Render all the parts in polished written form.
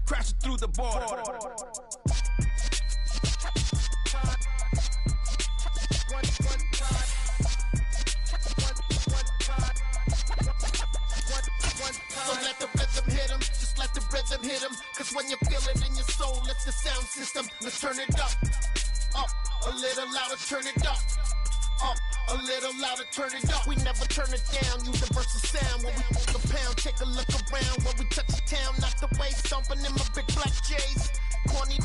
crashing through the border. So let the rhythm hit him, just let the rhythm hit him. Cause when you feel it in your soul, it's the sound system. Let's turn it up, a little louder, turn it up. A little louder, turn it up. We never turn it down, universal sound. When we walk a pound, take a look around. When we touch the town, knock the way, stomping in my big black J's. Corny,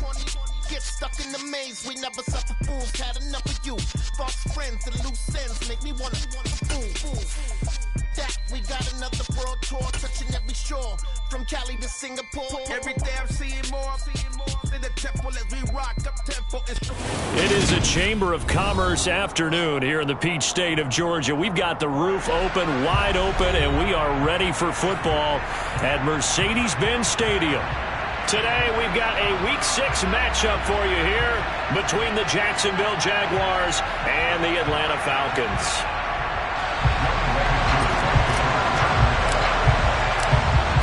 get stuck in the maze. We never suffer fools, had enough of you. False friends and loose ends make me wanna fool. That we got another world tour, touching every shore, from Cali to Singapore. Every day I'm seeing more in the temple as we rock up tempo. It is a Chamber of Commerce afternoon here in the Peach State of Georgia. We've got the roof open, wide open, and we are ready for football at Mercedes-Benz Stadium. Today we've got a Week 6 matchup for you here between the Jacksonville Jaguars and the Atlanta Falcons.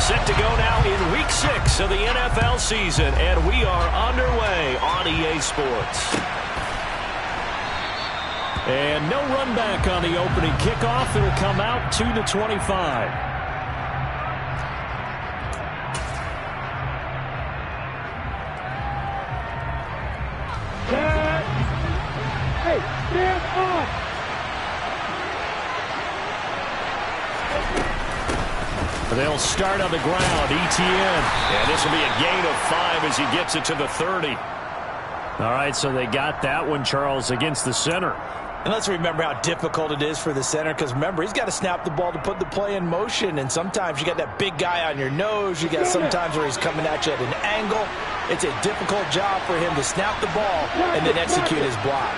Set to go now in Week 6 of the NFL season, and we are underway on EA Sports. And no run back on the opening kickoff. It'll come out to the 25. Stand up! They'll start on the ground. Etienne. And this will be a gain of 5 as he gets it to the 30. All right, so they got that one, Charles, against the center. And let's remember how difficult it is for the center, because remember, he's got to snap the ball to put the play in motion, and sometimes you got that big guy on your nose. You got sometimes where he's coming at you at an angle. It's a difficult job for him to snap the ball and then execute his block.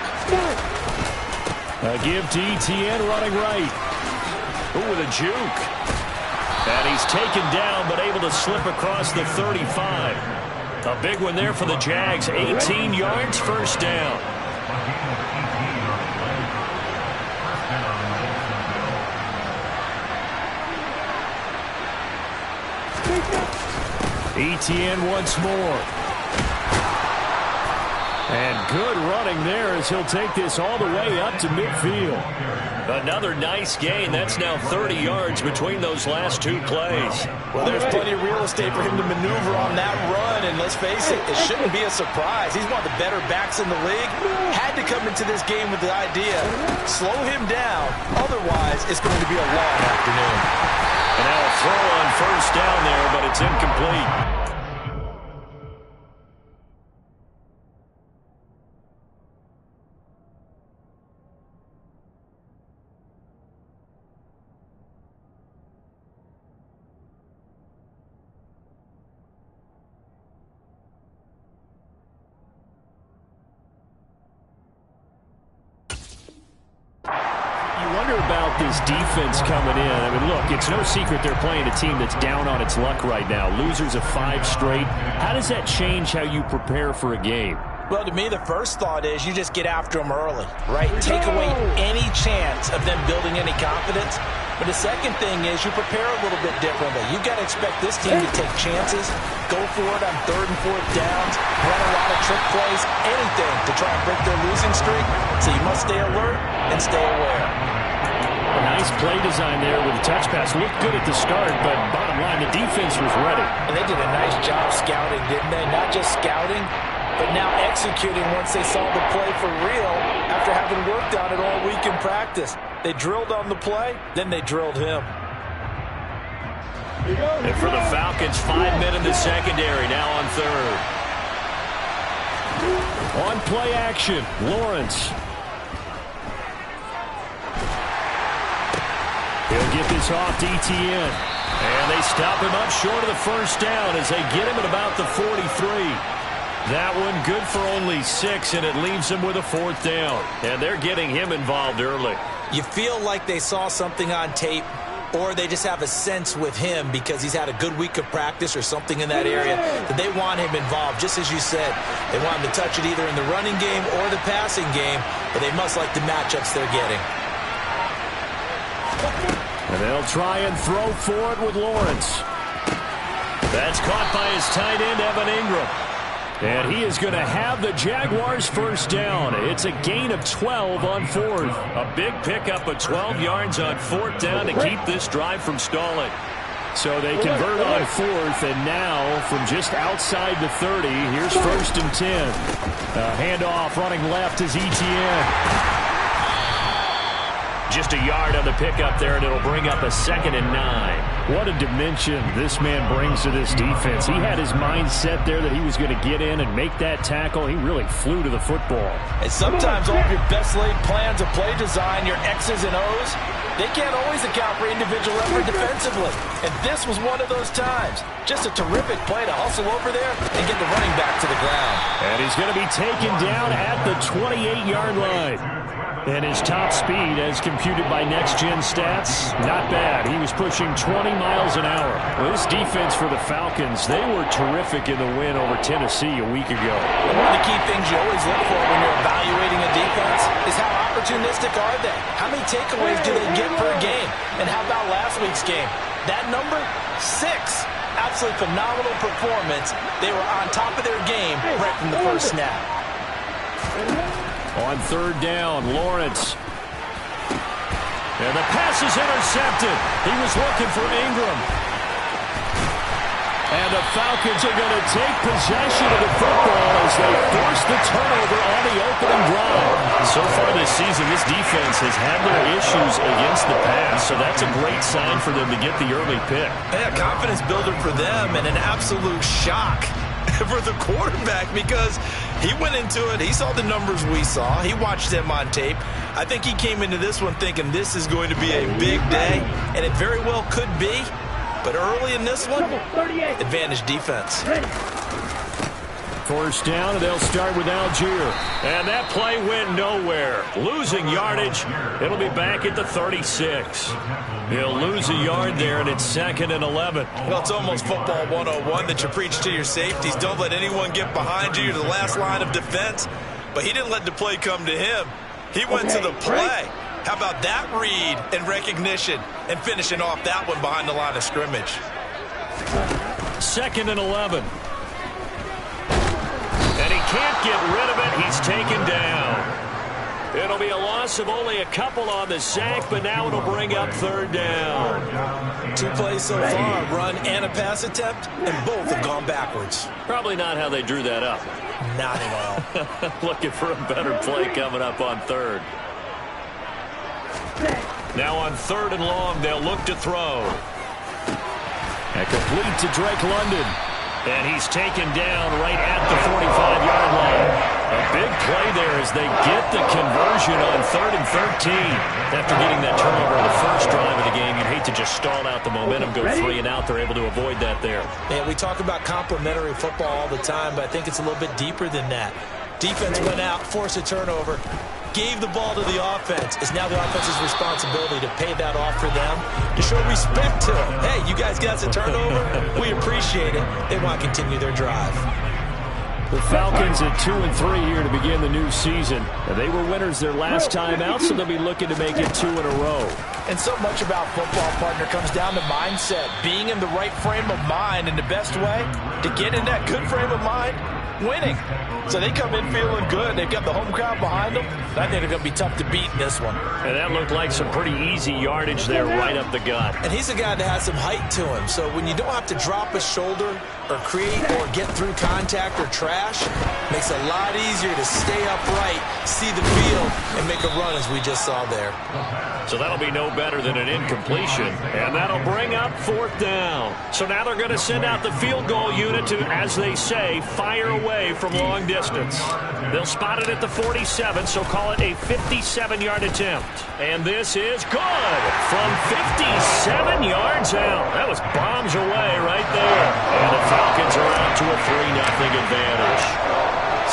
A give to Etienne running right. Ooh, with a juke. And he's taken down, but able to slip across the 35. A big one there for the Jags. 18 yards, first down. Etienne once more. And good running there as he'll take this all the way up to midfield. Another nice gain. That's now 30 yards between those last two plays. Well, there's plenty of real estate for him to maneuver on that run, and let's face it, it shouldn't be a surprise. He's one of the better backs in the league. Had to come into this game with the idea, slow him down, otherwise it's going to be a long afternoon. And now a throw on first down there, but it's incomplete. About this defense coming in. I mean, look, it's no secret they're playing a team that's down on its luck right now. Losers of 5 straight. How does that change how you prepare for a game? Well, to me, the first thought is you just get after them early, right? Take away any chance of them building any confidence. But the second thing is you prepare a little bit differently. You've got to expect this team to take chances, go for it on 3rd and 4th downs, run a lot of trick plays, anything to try and break their losing streak. So you must stay alert and stay aware. Nice play design there with the touch pass. Looked good at the start, but bottom line, the defense was ready. And they did a nice job scouting, didn't they? Not just scouting, but now executing once they saw the play for real after having worked on it all week in practice. They drilled on the play, then they drilled him. And for the Falcons, 5 men in the secondary, now on 3rd. On play action, Lawrence. He'll get this off to Etienne. And they stop him up short of the first down as they get him at about the 43. That one good for only 6, and it leaves them with a 4th down. And they're getting him involved early. You feel like they saw something on tape, or they just have a sense with him because he's had a good week of practice or something in that area that they want him involved, just as you said. They want him to touch it either in the running game or the passing game, but they must like the matchups they're getting. And they'll try and throw for it with Lawrence. That's caught by his tight end, Evan Melvin Ingram. And he is going to have the Jaguars first down. It's a gain of 12 on fourth. A big pickup of 12 yards on fourth down to keep this drive from stalling. So they convert on fourth, and now from just outside the 30, here's first and 10. Handoff running left is Etienne. Just a yard on the pickup there, and it'll bring up a 2nd and 9. What a dimension this man brings to this defense. He had his mind set there that he was going to get in and make that tackle. He really flew to the football. And sometimes all of your best laid plans of play design, your X's and O's, they can't always account for individual effort defensively. And this was one of those times. Just a terrific play to hustle over there and get the running back to the ground. And he's going to be taken down at the 28-yard line. And his top speed, as computed by next-gen stats, not bad. He was pushing 20 miles an hour. Well, this defense for the Falcons, they were terrific in the win over Tennessee a week ago. One of the key things you always look for when you're evaluating a defense is how opportunistic are they? How many takeaways do they get per game? And how about last week's game? That number, 6. Absolutely phenomenal performance. They were on top of their game right from the first snap. On third down, Lawrence. And the pass is intercepted. He was looking for Ingram. And the Falcons are going to take possession of the football as they force the turnover on the opening drive. So far this season, this defense has had their issues against the pass, so that's a great sign for them to get the early pick. Yeah, confidence builder for them and an absolute shock for the quarterback because he went into it. He saw the numbers we saw. He watched them on tape. I think he came into this one thinking this is going to be a big day, and it very well could be. But early in this one, advantage defense. First down, and they'll start with Algier. And that play went nowhere. Losing yardage. It'll be back at the 36. He'll lose a yard there, and it's 2nd and 11. Well, it's almost football 101 that you preach to your safeties. Don't let anyone get behind you. You're the last line of defense. But he didn't let the play come to him. He went to the play. How about that read and recognition and finishing off that one behind the line of scrimmage? 2nd and 11. And he can't get rid of it. He's taken down. It'll be a loss of only a couple on the sack, but now it'll bring up third down. 2 plays so far, run and a pass attempt, and both have gone backwards. Probably not how they drew that up. Not at all. Looking for a better play coming up on third. Now on 3rd and long, they'll look to throw. And complete to Drake London. And he's taken down right at the 45-yard line. A big play there as they get the conversion on 3rd and 13. After getting that turnover on the first drive of the game, you'd hate to just stall out the momentum, go 3 and out. They're able to avoid that there. Yeah, we talk about complementary football all the time, but I think it's a little bit deeper than that. Defense went out, forced a turnover, gave the ball to the offense. It's now the offense's responsibility to pay that off for them, to show respect to them. Hey, you guys got a turnover? We appreciate it. They want to continue their drive. The Falcons at 2-3 here to begin the new season. They were winners their last time out, so they'll be looking to make it 2 in a row. And so much about football, partner, comes down to mindset. Being in the right frame of mind, and the best way to get in that good frame of mind, winning. So they come in feeling good. They've got the home crowd behind them. I think they're going to be tough to beat in this one. And that looked like some pretty easy yardage there right up the gut. And he's a guy that has some height to him. So when you don't have to drop a shoulder or create or get through contact or trash, makes it a lot easier to stay upright, see the field, and make a run as we just saw there. So that'll be no better than an incompletion. And that'll bring up 4th down. So now they're going to send out the field goal unit to, as they say, fire away from long distance. They'll spot it at the 47, so call it a 57-yard attempt. And this is good from 57 yards out. That was bombs away right there. And the Falcons are out to a 3-0 advantage.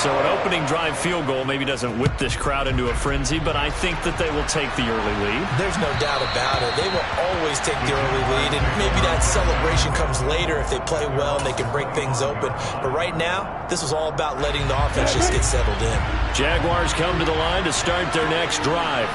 So an opening drive field goal maybe doesn't whip this crowd into a frenzy, but I think that they will take the early lead. There's no doubt about it. They will always take the early lead, and maybe that celebration comes later if they play well and they can break things open. But right now, this was all about letting the offense just get settled in. Jaguars come to the line to start their next drive.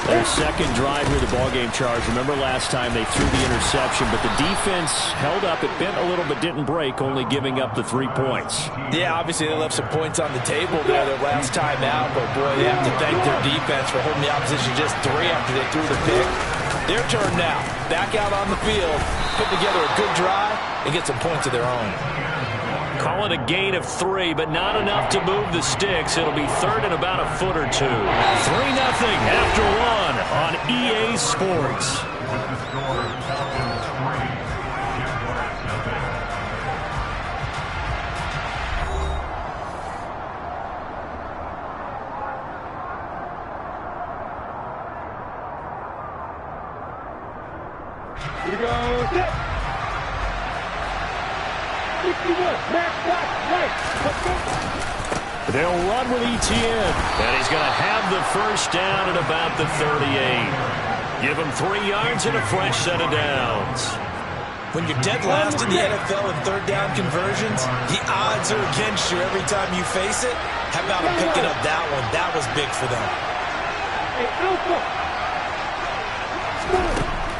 Their second drive here, the ballgame charge. Remember last time they threw the interception, but the defense held up. It bent a little but didn't break, only giving up the 3 points. Yeah, obviously they left some points on the table there their last time out, but boy, they have to thank their defense for holding the opposition just 3 after they threw the pick. Their turn now. Back out on the field, put together a good drive, and get some points of their own. Call it a gain of 3, but not enough to move the sticks. It'll be third and about a foot or 2. 3-0 after 1 on EA Sports. Here we go. They'll run with Etienne, and he's going to have the first down at about the 38. Give him 3 yards and a fresh set of downs. When you're dead last in the NFL in third down conversions, the odds are against you every time you face it. How about him picking up that one? That was big for them.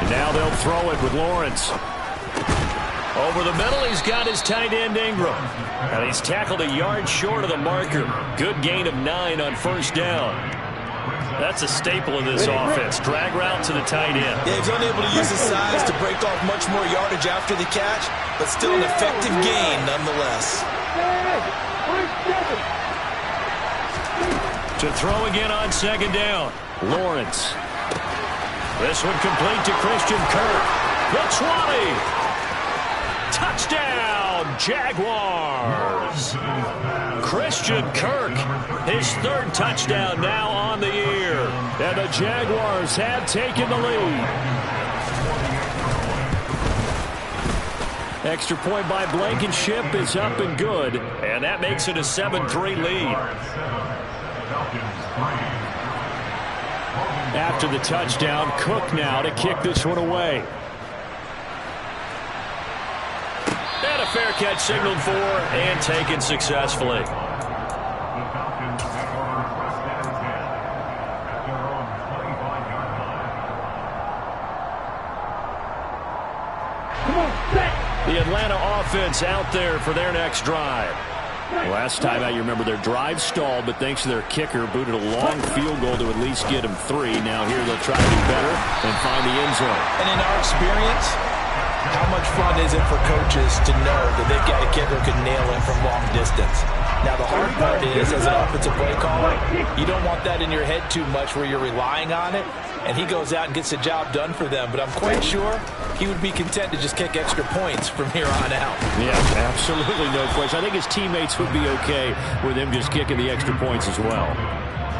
And now they'll throw it with Lawrence. Over the middle, he's got his tight end Ingram. And he's tackled a yard short of the marker. Good gain of 9 on first down. That's a staple of this offense. Drag route to the tight end. Yeah, he's unable to use his size to break off much more yardage after the catch, but still an effective gain nonetheless. To throw again on second down. Lawrence. This one complete to Christian Kirk. The 20. Touchdown, Jaguars. Christian Kirk, his 3rd touchdown now on the year. And the Jaguars have taken the lead. Extra point by Blankenship is up and good. And that makes it a 7-3 lead. After the touchdown, Cook now to kick this one away. And a fair catch signaled for and taken successfully. The Atlanta offense out there for their next drive. Last time out, you remember their drive stalled, but thanks to their kicker, booted a long field goal to at least get them 3. Now here they'll try to do better and find the end zone. And in our experience, how much fun is it for coaches to know that they've got a kicker who can nail it from long distance? Now, the hard part is, as an offensive play caller, you don't want that in your head too much where you're relying on it, and he goes out and gets the job done for them. But I'm quite sure he would be content to just kick extra points from here on out. Yeah, absolutely no question. I think his teammates would be okay with him just kicking the extra points as well.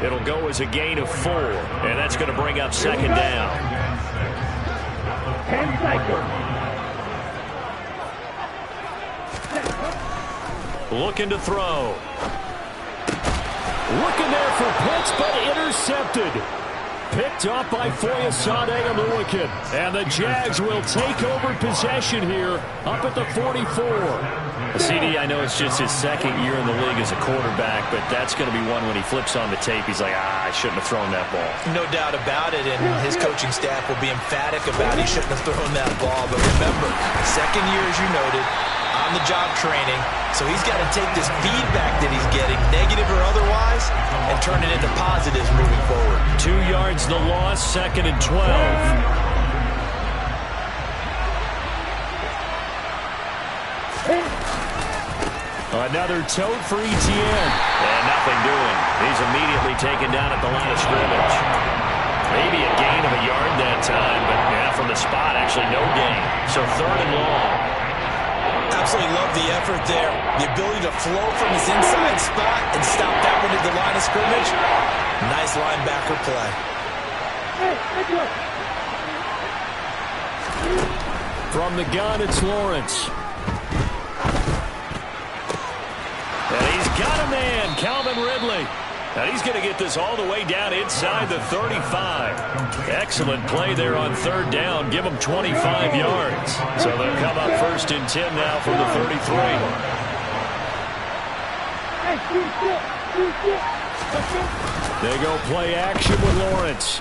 It'll go as a gain of 4, and that's going to bring up second down. 10 seconds. Looking to throw. Looking there for Pitts, but intercepted. Picked up by Foyesade Oluwakin. And the Jags will take over possession here up at the 44. CD, I know it's just his 2nd year in the league as a quarterback, but that's going to be one when he flips on the tape. He's like, I shouldn't have thrown that ball. No doubt about it, and his coaching staff will be emphatic about he shouldn't have thrown that ball. But remember, 2nd year, as you noted, on-the-job training, so he's got to take this feedback that he's getting, negative or otherwise, and turn it into positives moving forward. 2 yards the loss, 2nd and 12. Another tote for Etienne. And nothing doing. He's immediately taken down at the line of scrimmage. Maybe a gain of a yard that time, but yeah, from the spot, actually no gain. So 3rd and long. Absolutely love the effort there. The ability to flow from his inside spot and stop that one at the line of scrimmage. Nice linebacker play. From the gun, it's Lawrence. And he's got a man, Calvin Ridley. And he's going to get this all the way down inside the 35. Excellent play there on 3rd down. Give them 25 yards. So they'll come up 1st and 10 now from the 33. They go play action with Lawrence.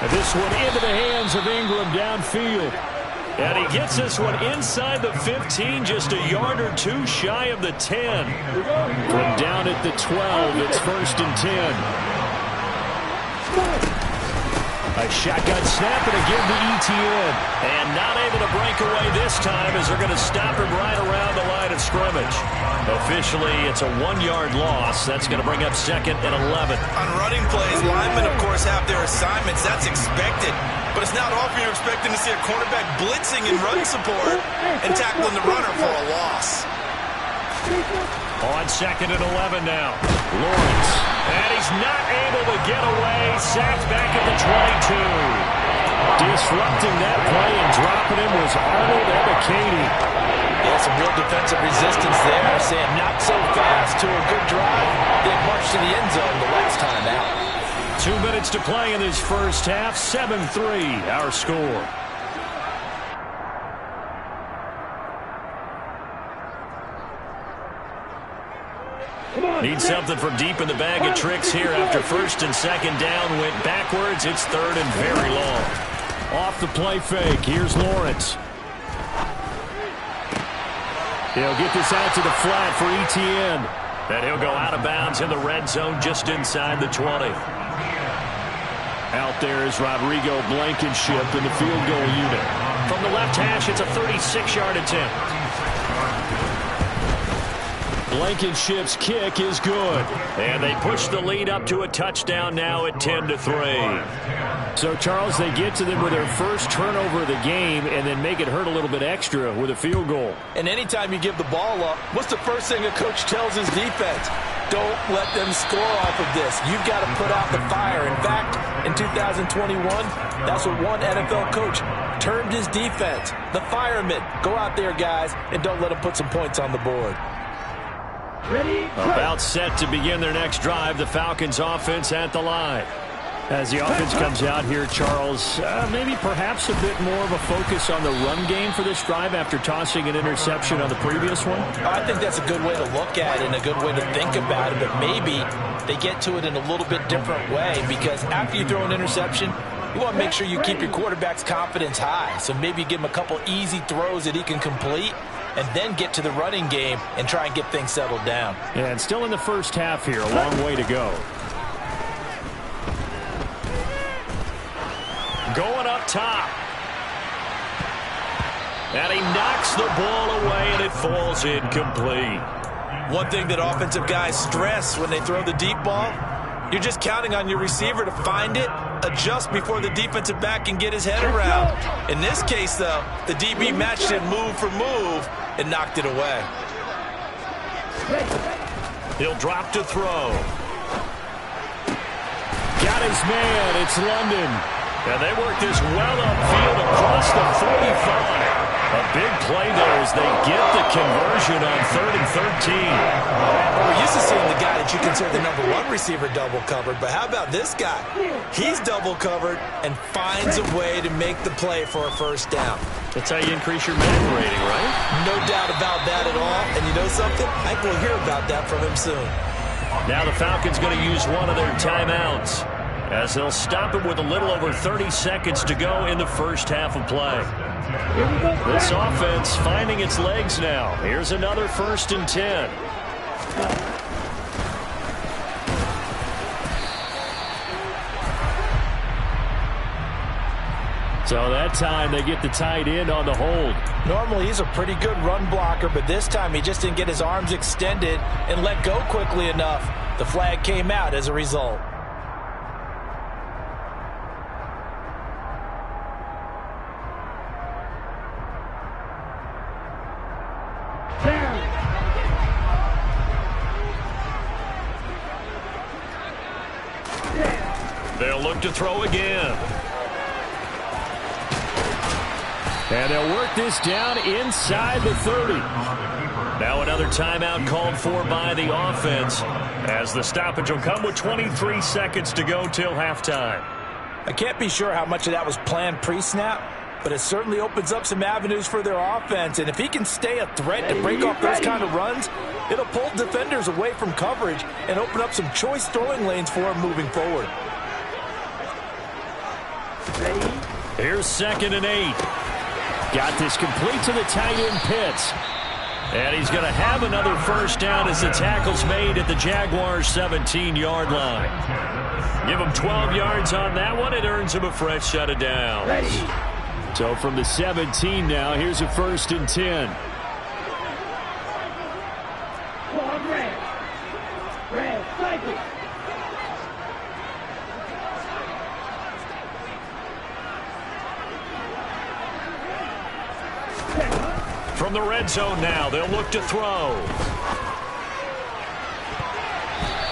And this one into the hands of Ingram downfield. And he gets this one inside the 15, just a yard or two shy of the 10. From down at the 12, it's 1st and 10. A shotgun snap and again to Etienne. And not able to break away this time as they're going to stop him right around the line of scrimmage. Officially, it's a 1-yard loss. That's going to bring up 2nd and 11. On running plays, linemen, of course, have their assignments. That's expected. But it's not often you're expecting to see a cornerback blitzing in run support and tackling the runner for a loss. On 2nd and 11 now. Lawrence. And he's not able to get away. Sacked back at the 22. Disrupting that play and dropping him was Arnold Ebiketie. Yeah, some real defensive resistance there. Saying not so fast to a good drive. They marched to the end zone the last time out. 2 minutes to play in this first half. 7-3 our score. Need something from deep in the bag of tricks here after 1st and 2nd down. Went backwards. It's 3rd and very long. Off the play fake. Here's Lawrence. He'll get this out to the flat for Etienne. And he'll go out of bounds in the red zone just inside the 20. Out there is Rodrigo Blankenship in the field goal unit. From the left hash, it's a 36-yard attempt. Blankenship's kick is good. And they push the lead up to a touchdown now at 10-3. So, Charles, they get to them with their first turnover of the game and then make it hurt a little bit extra with a field goal. And anytime you give the ball up, what's the first thing a coach tells his defense? Don't let them score off of this. You've got to put out the fire. In fact, in 2021, that's what one NFL coach termed his defense. The firemen. Go out there, guys, and don't let them put some points on the board. About set to begin their next drive. The Falcons offense at the line. As the offense comes out here, Charles, maybe perhaps a bit more of a focus on the run game for this drive after tossing an interception on the previous one? I think that's a good way to look at it and a good way to think about it, but maybe they get to it in a little bit different way because after you throw an interception, you want to make sure you keep your quarterback's confidence high. So maybe give him a couple easy throws that he can complete and then get to the running game and try and get things settled down. Yeah, and still in the first half here, a long way to go. Going up top. And he knocks the ball away, and it falls incomplete. One thing that offensive guys stress when they throw the deep ball, you're just counting on your receiver to find it, adjust before the defensive back can get his head around. In this case, though, the DB matched it move for move and knocked it away. He'll drop to throw. Got his man. It's London. And they work this well upfield across the 45. A big play there as they get the conversion on 3rd and 13. We're used to seeing the guy that you consider the #1 receiver double covered, but how about this guy? He's double covered and finds a way to make the play for a first down. That's how you increase your man rating, right? No doubt about that at all. And you know something? I think we'll hear about that from him soon. Now the Falcons going to use one of their timeouts as they'll stop him with a little over 30 seconds to go in the first half of play. This offense finding its legs now. Here's another 1st and 10. So that time they get the tight end on the hold. Normally he's a pretty good run blocker, but this time he just didn't get his arms extended and let go quickly enough. The flag came out as a result. They'll look to throw again. And they'll work this down inside the 30. Now another timeout called for by the offense as the stoppage will come with 23 seconds to go till halftime. I can't be sure how much of that was planned pre-snap, but it certainly opens up some avenues for their offense. And if he can stay a threat to break off those kind of runs, it'll pull defenders away from coverage and open up some choice throwing lanes for him moving forward. Here's 2nd and 8. Got this complete to the tight end Pitts. And he's going to have another first down as the tackle's made at the Jaguars' 17-yard line. Give him 12 yards on that one. It earns him a fresh set of downs. So from the 17 now, here's a 1st and 10. From the red zone now, they'll look to throw.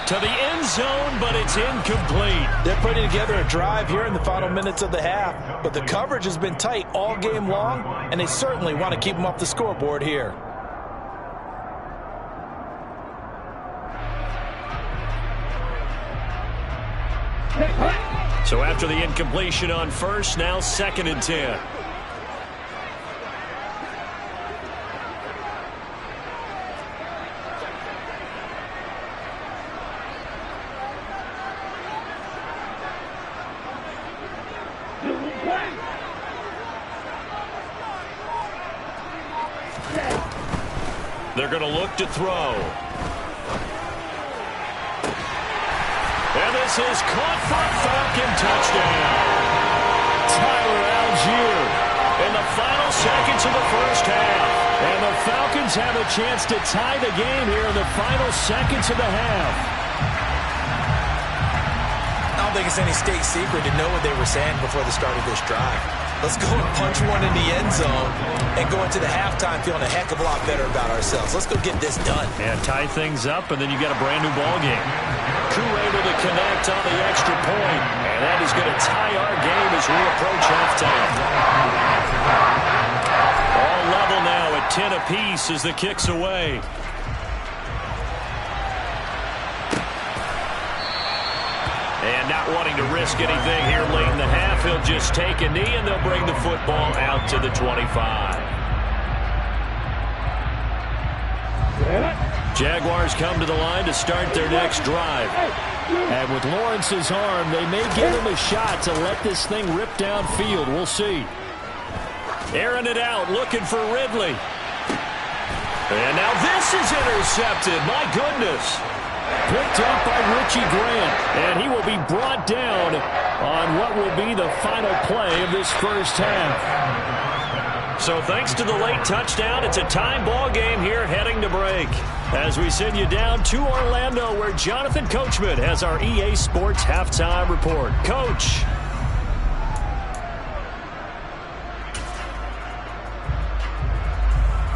To the end zone, but it's incomplete. They're putting together a drive here in the final minutes of the half, but the coverage has been tight all game long, and they certainly want to keep them off the scoreboard here. So after the incompletion on first, now 2nd and 10. They're going to look to throw. And this is caught for a Falcon touchdown. Tyler Algier in the final seconds of the first half. And the Falcons have a chance to tie the game here in the final seconds of the half. I don't think it's any state secret to know what they were saying before the start of this drive. Let's go and punch one in the end zone and go into the halftime feeling a heck of a lot better about ourselves. Let's go get this done. And tie things up, and then you got a brand new ball game. Crew able to connect on the extra point, and that is going to tie our game as we approach halftime. All level now at 10 apiece as the kick's away. And not wanting to risk anything here late in the half, he'll just take a knee, and they'll bring the football out to the 25. Jaguars come to the line to start their next drive. And with Lawrence's arm, they may give him a shot to let this thing rip downfield. We'll see. Airing it out, looking for Ridley. And now this is intercepted. My goodness. Picked up by Richie Grant, and he will be brought down on what will be the final play of this first half. So thanks to the late touchdown, it's a tie ball game here heading to break. As we send you down to Orlando, where Jonathan Coachman has our EA Sports halftime report. Coach.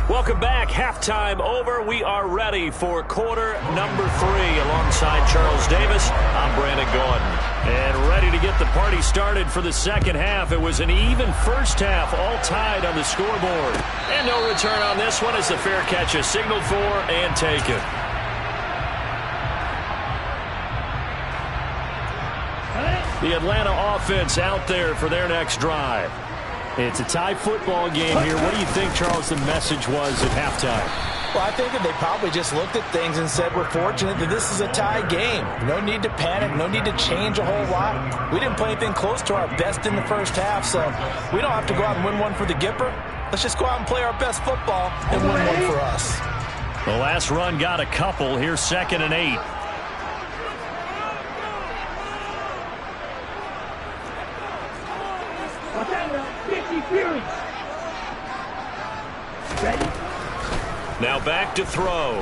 Welcome back. Halftime over. We are ready for quarter number 3. Alongside Charles Davis, I'm Brandon Gordon. And ready to get the party started for the second half. It was an even first half, all tied on the scoreboard. And no return on this one as the fair catch is signaled for and taken. The Atlanta offense out there for their next drive. It's a tie football game here. What do you think, Charles, the message was at halftime? Well, I think that they probably just looked at things and said, we're fortunate that this is a tie game. No need to panic. No need to change a whole lot. We didn't play anything close to our best in the first half, so we don't have to go out and win one for the Gipper. Let's just go out and play our best football and win one for us. The last run got a couple. Here's 2nd and 8. Now back to throw.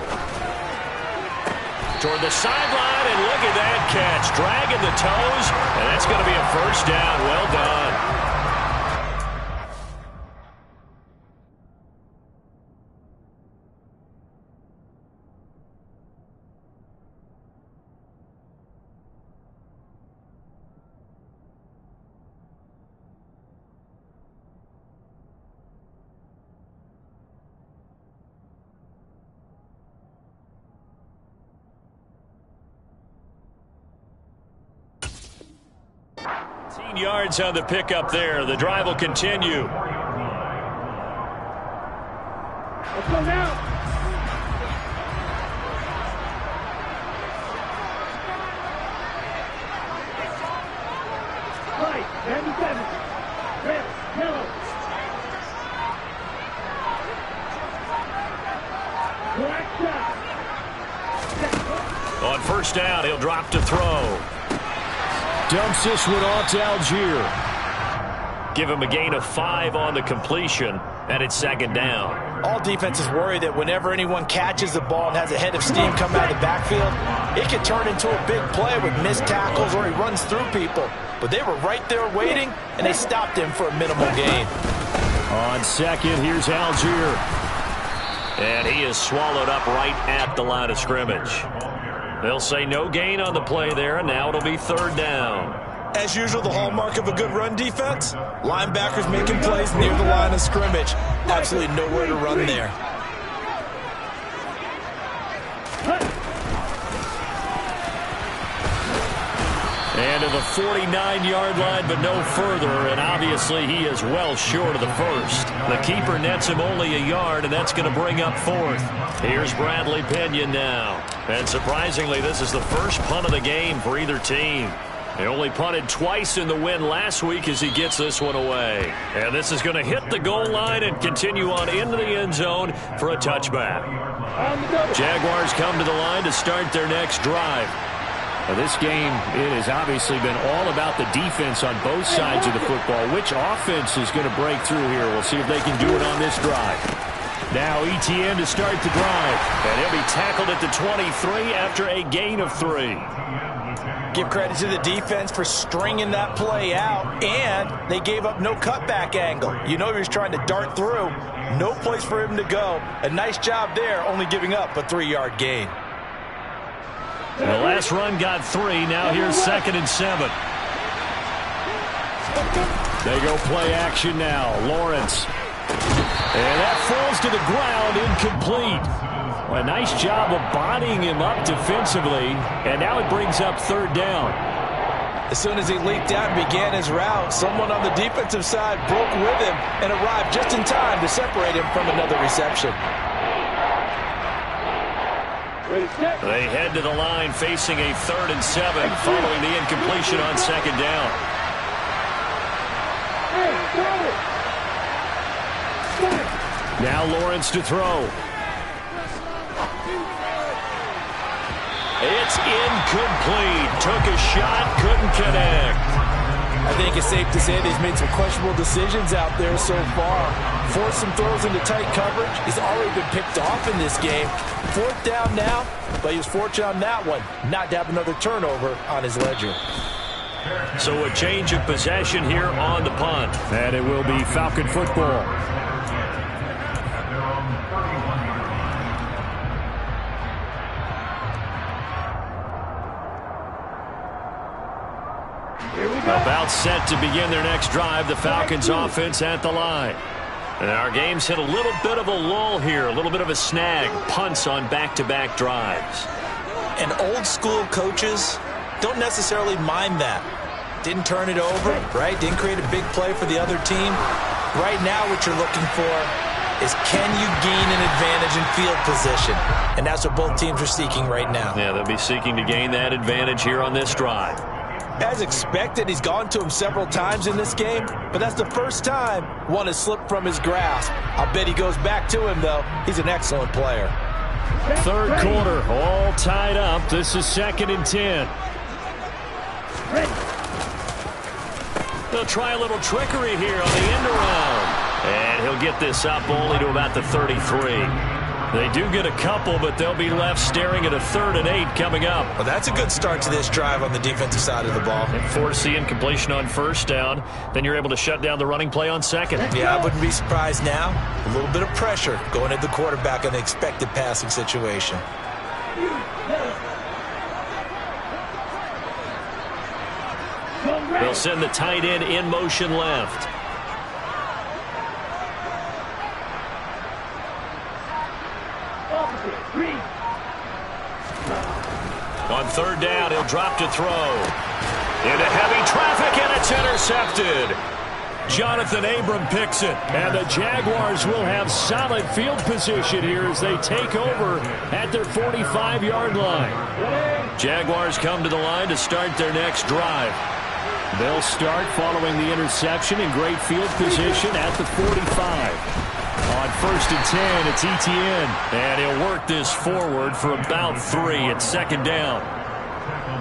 Toward the sideline, and look at that catch. Dragging the toes, and that's going to be a first down. Well done. Yards on the pickup there. The drive will continue. Let's go now. Right, 97. first down. He'll drop to throw. Dumps this one off to Algier. Give him a gain of 5 on the completion, and it's second down. All defenses worry that whenever anyone catches the ball and has a head of steam come out of the backfield, it can turn into a big play with missed tackles or he runs through people. But they were right there waiting, and they stopped him for a minimal gain. On second, here's Algier. And he is swallowed up right at the line of scrimmage. They'll say no gain on the play there, and now it'll be third down. As usual, the hallmark of a good run defense, linebackers making plays near the line of scrimmage. Absolutely nowhere to run there. And to the 49-yard line, but no further, and obviously he is well short of the first. The keeper nets him only a yard, and that's going to bring up fourth. Here's Bradley Pinion now. And surprisingly, this is the first punt of the game for either team. He only punted twice in the win last week as he gets this one away. And this is going to hit the goal line and continue on into the end zone for a touchback. Jaguars come to the line to start their next drive. Well, this game, it has obviously been all about the defense on both sides of the football. Which offense is going to break through here? We'll see if they can do it on this drive. Now Etienne to start the drive. And he'll be tackled at the 23 after a gain of 3. Give credit to the defense for stringing that play out, and they gave up no cutback angle. You know he was trying to dart through. No place for him to go. A nice job there, only giving up a 3-yard gain. The last run got 3. Now here's 2nd and 7. They go play action now. Lawrence. And that falls to the ground, incomplete. Well, a nice job of bodying him up defensively, and now it brings up third down. As soon as he leaped out and began his route, someone on the defensive side broke with him and arrived just in time to separate him from another reception. They head to the line facing a 3rd and 7 following the incompletion on second down. Now Lawrence to throw. It's incomplete. Took a shot, couldn't connect. I think it's safe to say that he's made some questionable decisions out there so far. Forced some throws into tight coverage. He's already been picked off in this game. 4th down now, but he was fortunate on that one not to have another turnover on his ledger. So a change of possession here on the punt. And it will be Falcon football. About set to begin their next drive, the Falcons offense at the line. And our game's hit a little bit of a lull here, a little bit of a snag. Punts on back-to-back drives. And old-school coaches don't necessarily mind that. Didn't turn it over, right? Didn't create a big play for the other team. Right now what you're looking for is can you gain an advantage in field position? And that's what both teams are seeking right now. Yeah, they'll be seeking to gain that advantage here on this drive. As expected, he's gone to him several times in this game, but that's the first time one has slipped from his grasp. I'll bet he goes back to him, though. He's an excellent player. Third quarter, all tied up. This is 2nd and 10. They'll try a little trickery here on the end around. And he'll get this up only to about the 33. They do get a couple, but they'll be left staring at a 3rd and 8 coming up. Well, that's a good start to this drive on the defensive side of the ball. And force the incompletion on first down. Then you're able to shut down the running play on second. Yeah, I wouldn't be surprised now. A little bit of pressure going at the quarterback in the expected passing situation. They'll send the tight end in motion left. On 3rd down, he'll drop to throw. Into heavy traffic, and it's intercepted. Jonathan Abram picks it. And the Jaguars will have solid field position here as they take over at their 45-yard line. Jaguars come to the line to start their next drive. They'll start following the interception in great field position at the 45. On 1st and 10, it's Etienne. And he'll work convert this forward for about 3 at second down.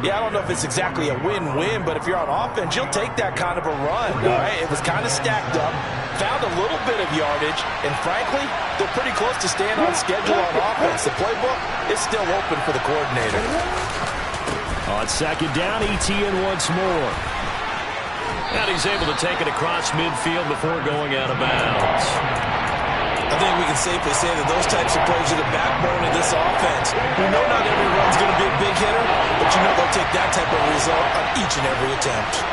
Yeah, I don't know if it's exactly a win-win, but if you're on offense, you'll take that kind of a run, all right? It was kind of stacked up, found a little bit of yardage, and frankly, they're pretty close to staying on schedule on offense. The playbook is still open for the coordinator. On second down, Etienne once more. And he's able to take it across midfield before going out of bounds. I think we can safely say that those types of plays are the backbone of this offense. We know not every run's going to be a big hitter, but you know they'll take that type of result on each and every attempt.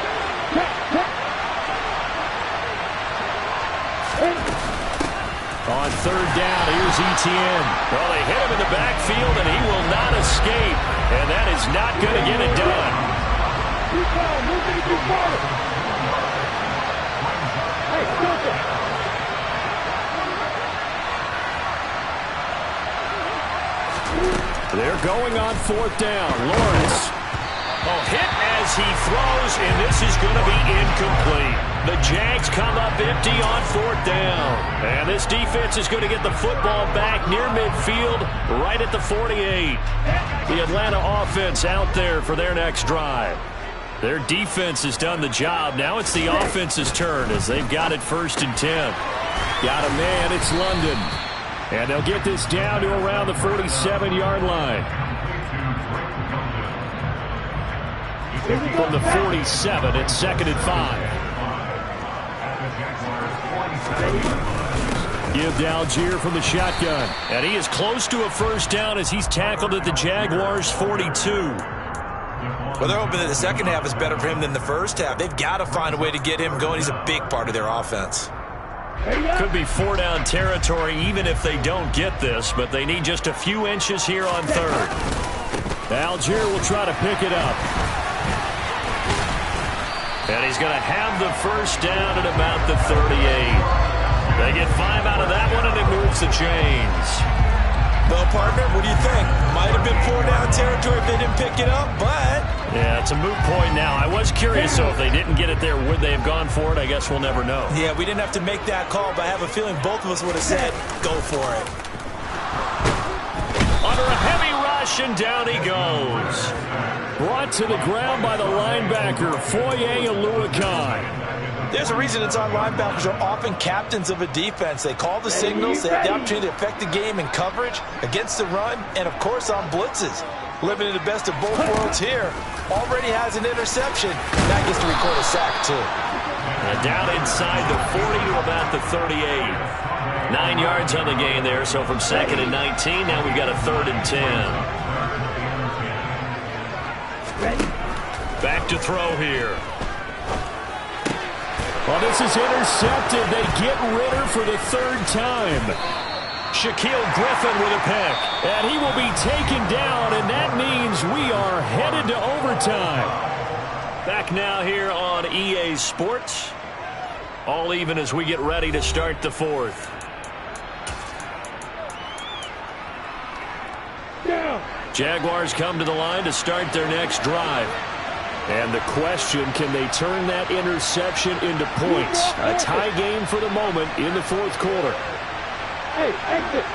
On third down, here's Etienne. Well, they hit him in the backfield, and he will not escape. And that is not going to get it done. They're going on fourth down. Lawrence. Oh, hit as he throws, and this is going to be incomplete. The Jags come up empty on fourth down. And this defense is going to get the football back near midfield, right at the 48. The Atlanta offense out there for their next drive. Their defense has done the job. Now it's the offense's turn as they've got it 1st and 10. Got a man, it's London. And they'll get this down to around the 47-yard line. From the 47, it's 2nd and 5. Give to Algier from the shotgun. And he is close to a first down as he's tackled at the Jaguars' 42. Well, they're hoping that the second half is better for him than the first half. They've got to find a way to get him going. He's a big part of their offense. Could be 4-down territory even if they don't get this, but they need just a few inches here on third. Algier will try to pick it up. And he's going to have the first down at about the 38. They get 5 out of that one, and it moves the chains. Well, partner, what do you think? Might have been 4-down territory if they didn't pick it up, but... Yeah, it's a moot point now. I was curious, so if they didn't get it there, would they have gone for it? I guess we'll never know. Yeah, we didn't have to make that call, but I have a feeling both of us would have said, go for it. Under a heavy rush, and down he goes. Brought to the ground by the linebacker, Foye Aluakai. There's a reason it's on linebackers are often captains of a defense. They call the signals. They have the opportunity to affect the game in coverage, against the run, and, of course, on blitzes. Living in the best of both worlds here. Already has an interception. Now gets to record a sack, too. And down inside the 40 to about the 38. 9 yards on the gain there, so from 2nd and 19, now we've got a 3rd and 10. Back to throw here. Well, this is intercepted. They get Ritter for the 3rd time. Shaquille Griffin with a pick. And he will be taken down, and that means we are headed to overtime. Back now here on EA Sports. All even as we get ready to start the 4th. Jaguars come to the line to start their next drive. And the question, can they turn that interception into points? A tie game for the moment in the 4th quarter. Hey, exit.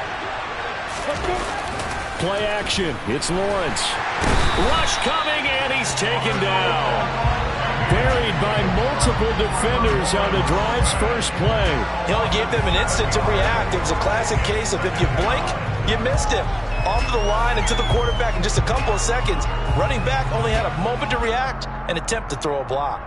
Play action. It's Lawrence. Rush coming, and he's taken down. Buried by multiple defenders on the drive's first play. He only gave them an instant to react. It was a classic case of if you blink, you missed him. Off the line and to the quarterback in just a couple of seconds. Running back only had a moment to react and attempt to throw a block.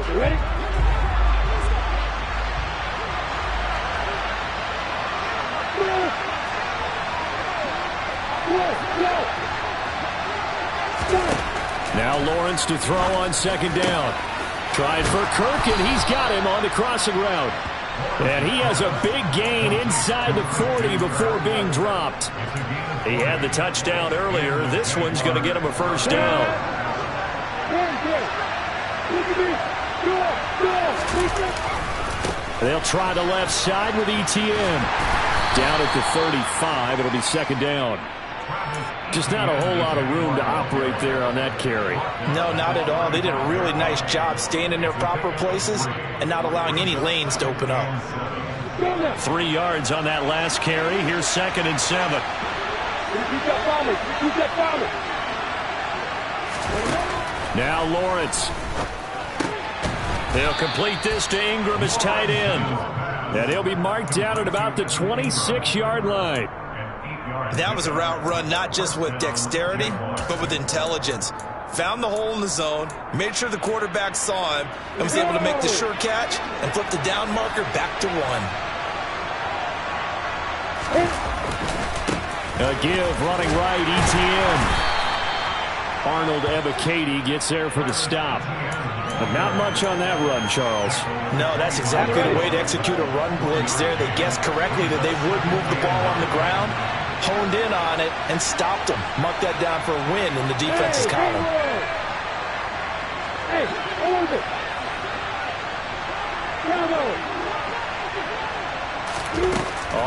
You ready? Now Lawrence to throw on second down. Trying for Kirk, and he's got him on the crossing route. And he has a big gain inside the 40 before being dropped. He had the touchdown earlier. This one's going to get him a first down. They'll try the left side with ETN. Down at the 35, it'll be second down. Just not a whole lot of room to operate there on that carry. No, not at all. They did a really nice job staying in their proper places and not allowing any lanes to open up. 3 yards on that last carry. Here's 2nd and 7. Now Lawrence. They'll complete this to Ingram as tight end. And he'll be marked down at about the 26-yard line. That was a route run not just with dexterity, but with intelligence. Found the hole in the zone, made sure the quarterback saw him, and was able to make the sure catch and flip the down marker back to 1. A give running right, ETN. Arnold Ebiketie gets there for the stop. But not much on that run, Charles. No, that's exactly the way to execute a run blitz there. They guessed correctly that they would move the ball on the ground, honed in on it, and stopped them. Mark that down for a win in the defense's column. Hey, hold it.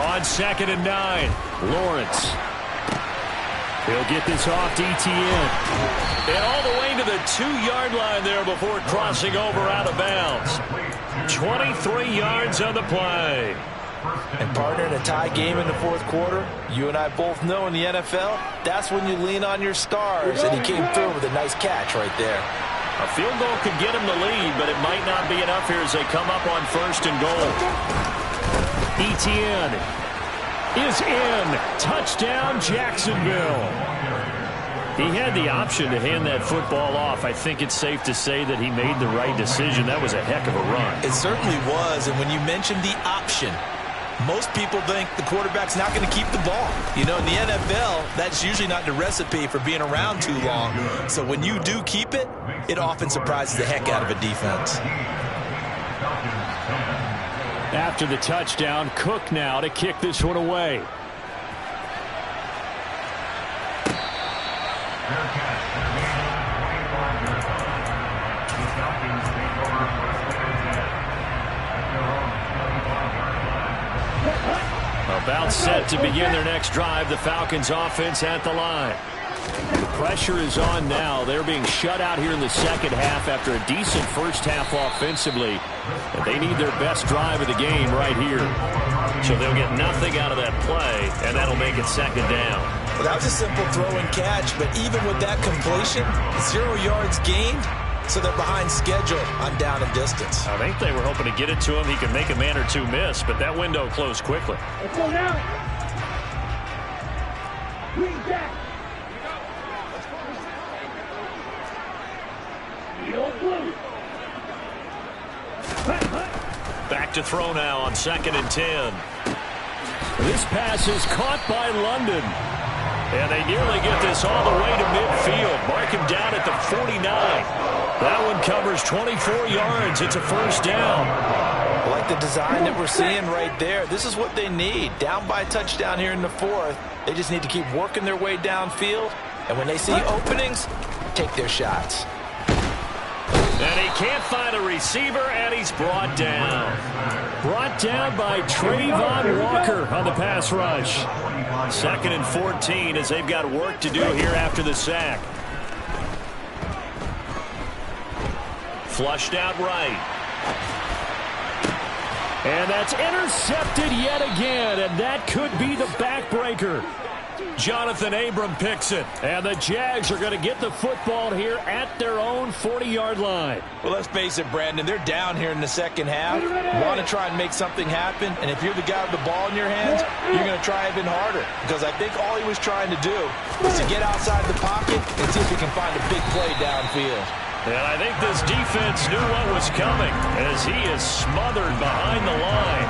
On 2nd and 9. Lawrence. He'll get this off to ETN. And all the way to the 2-yard line there before crossing over out of bounds. 23 yards on the play. And partner, in a tie game in the fourth quarter, you and I both know in the NFL, that's when you lean on your stars. And he came through with a nice catch right there. A field goal could get him the lead, but it might not be enough here as they come up on 1st and goal. ETN is in. Touchdown, Jacksonville. He had the option to hand that football off. I think it's safe to say that he made the right decision. That was a heck of a run. It certainly was, and when you mentioned the option, most people think the quarterback's not going to keep the ball. You know, in the NFL, that's usually not the recipe for being around too long. So when you do keep it, it often surprises the heck out of a defense. After the touchdown, Cook now to kick this one away. About set to begin their next drive. The Falcons offense at the line. The pressure is on now. They're being shut out here in the second half after a decent first half offensively. And they need their best drive of the game right here. So they'll get nothing out of that play, and that'll make it 2nd down. Well, that was a simple throw and catch, but even with that completion, 0 yards gained, so they're behind schedule on down and distance. I think they were hoping to get it to him. He could make a man or two miss, but that window closed quickly. Let's go now. Green Jack. Back to throw now on 2nd and 10. This pass is caught by London. And they nearly get this all the way to midfield. Mark him down at the 49. That one covers 24 yards. It's a first down. I like the design that we're seeing right there. This is what they need. Down by a touchdown here in the fourth. They just need to keep working their way downfield. And when they see openings, take their shots. And he can't find a receiver, and he's brought down. Brought down by Trayvon Walker on the pass rush. 2nd and 14 as they've got work to do here after the sack. Flushed out right. And that's intercepted yet again, and that could be the backbreaker. Jonathan Abram picks it. And the Jags are going to get the football here at their own 40-yard line. Well, let's face it, Brandon. They're down here in the second half. Want to try and make something happen. And if you're the guy with the ball in your hands, you're going to try even harder. Because I think all he was trying to do was to get outside the pocket and see if he can find a big play downfield. And I think this defense knew what was coming as he is smothered behind the line.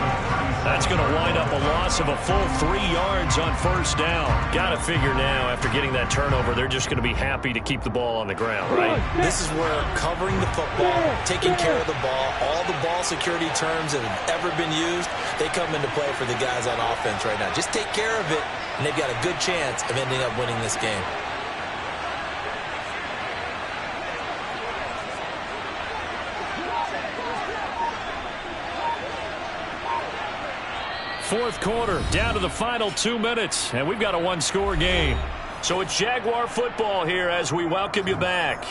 That's going to wind up a loss of a full 3 yards on first down. Got to figure now, after getting that turnover, they're just going to be happy to keep the ball on the ground, right? This is where covering the football, taking care of the ball, all the ball security terms that have ever been used, they come into play for the guys on offense right now. Just take care of it, and they've got a good chance of ending up winning this game. Fourth quarter, down to the final 2 minutes, and we've got a one-score game. So it's Jaguar football here as we welcome you back.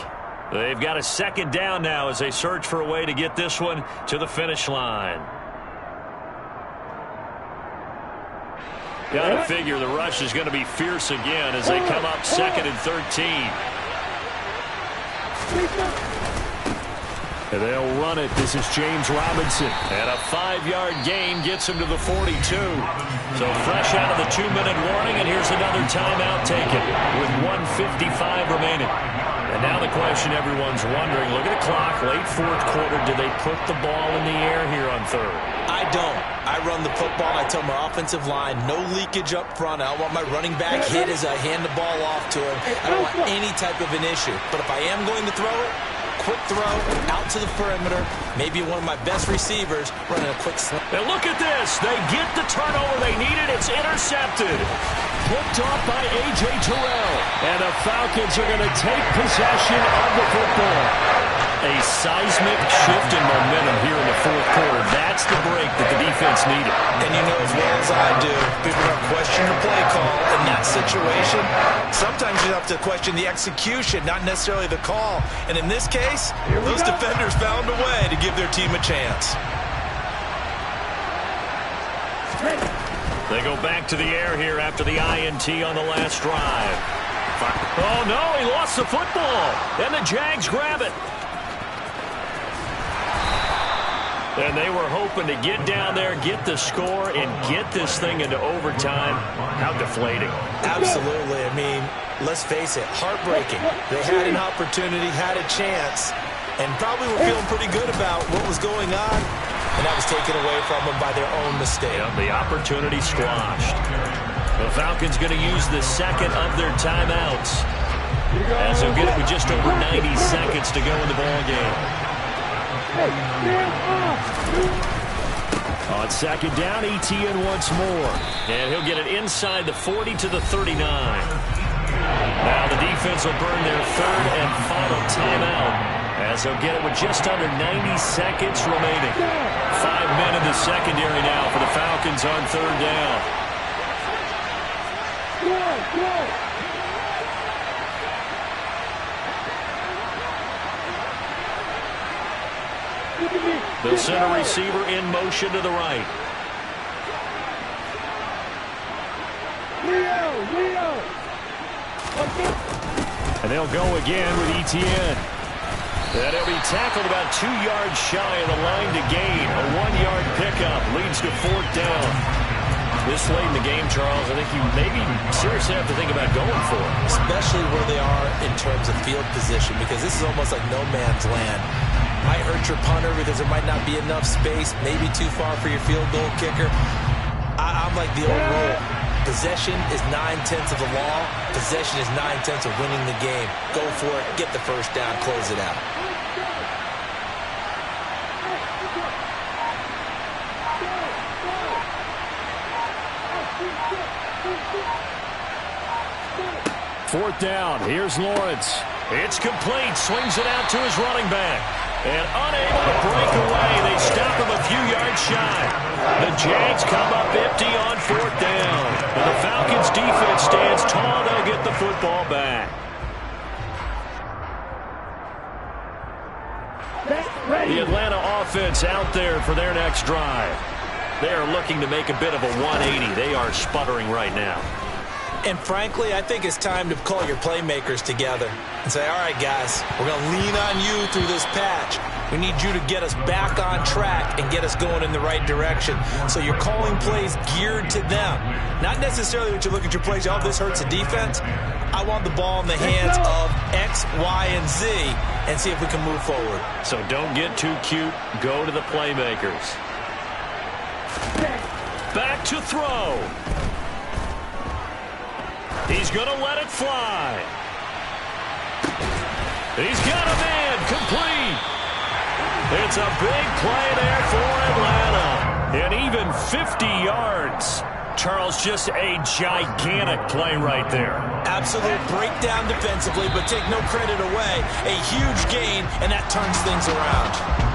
They've got a second down now as they search for a way to get this one to the finish line. Got to figure the rush is going to be fierce again as they come up 2nd and 13. And they'll run it. This is James Robinson. And a 5-yard gain gets him to the 42. So fresh out of the 2-minute warning, and here's another timeout taken with 1:55 remaining. And now the question everyone's wondering, look at the clock, late fourth quarter, do they put the ball in the air here on third? I don't. I run the football. I tell my offensive line, no leakage up front. I don't want my running back hit as I hand the ball off to him. I don't want any type of an issue. But if I am going to throw it, quick throw out to the perimeter. Maybe one of my best receivers running a quick slant. And look at this. They get the turnover they needed. It's intercepted. Picked off by A.J. Terrell. And the Falcons are going to take possession of the football. A seismic shift in momentum here in the fourth quarter. That's the break that the defense needed. And you know as well as I do, people don't question your play call in that situation. Sometimes you have to question the execution, not necessarily the call. And in this case, those defenders found a way to give their team a chance. They go back to the air here after the INT on the last drive. Oh, no, he lost the football. And the Jags grab it. And they were hoping to get down there, get the score, and get this thing into overtime. How deflating. Absolutely. I mean, let's face it, heartbreaking. They had an opportunity, had a chance, and probably were feeling pretty good about what was going on, and that was taken away from them by their own mistake. Yeah, the opportunity squashed. The Falcons going to use the second of their timeouts, as they'll get it with just over 90 seconds to go in the ball game. On second down, ETN once more. And he'll get it inside the 40 to the 39. Now the defense will burn their third and final timeout, as they'll get it with just under 90 seconds remaining. 5 men in the secondary now for the Falcons on third down. They'll send a receiver in motion to the right. And they'll go again with ETN. And he'll be tackled about 2 yards shy of the line to gain. A 1-yard pickup leads to fourth down. This late in the game, Charles, I think you maybe seriously have to think about going for it. Especially where they are in terms of field position, because this is almost like no man's land. Might hurt your punter because there might not be enough space, maybe too far for your field goal kicker. I'm like the old rule. Possession is 9/10 of the law. Possession is 9/10 of winning the game. Go for it, get the first down, close it out. Fourth down, here's Lawrence. It's complete, swings it out to his running back. And unable to break away, they stop him a few yards shy. The Jags come up empty on fourth down. And the Falcons defense stands tall. They'll get the football back. The Atlanta offense out there for their next drive. They are looking to make a bit of a 180. They are sputtering right now. And frankly, I think it's time to call your playmakers together and say, all right, guys, we're going to lean on you through this patch. We need you to get us back on track and get us going in the right direction. So you're calling plays geared to them. Not necessarily that you look at your plays, oh, this hurts the defense. I want the ball in the hands of X, Y, and Z and see if we can move forward. So don't get too cute. Go to the playmakers. to throw. He's going to let it fly. He's got a man complete. It's a big play there for Atlanta. And even 50 yards. Charles, just a gigantic play right there. Absolute breakdown defensively, but take no credit away. A huge gain, and that turns things around.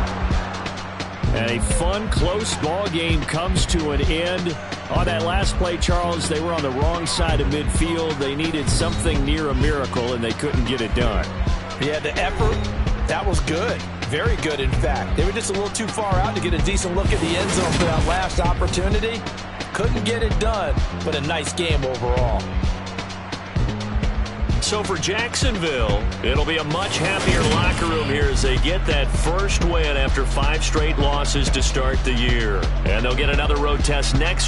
And a fun, close ball game comes to an end. On that last play, Charles, they were on the wrong side of midfield. They needed something near a miracle, and they couldn't get it done. Yeah, the effort, that was good. Very good, in fact. They were just a little too far out to get a decent look at the end zone for that last opportunity. Couldn't get it done, but a nice game overall. So for Jacksonville, it'll be a much happier locker room here as they get that first win after 5 straight losses to start the year. And they'll get another road test next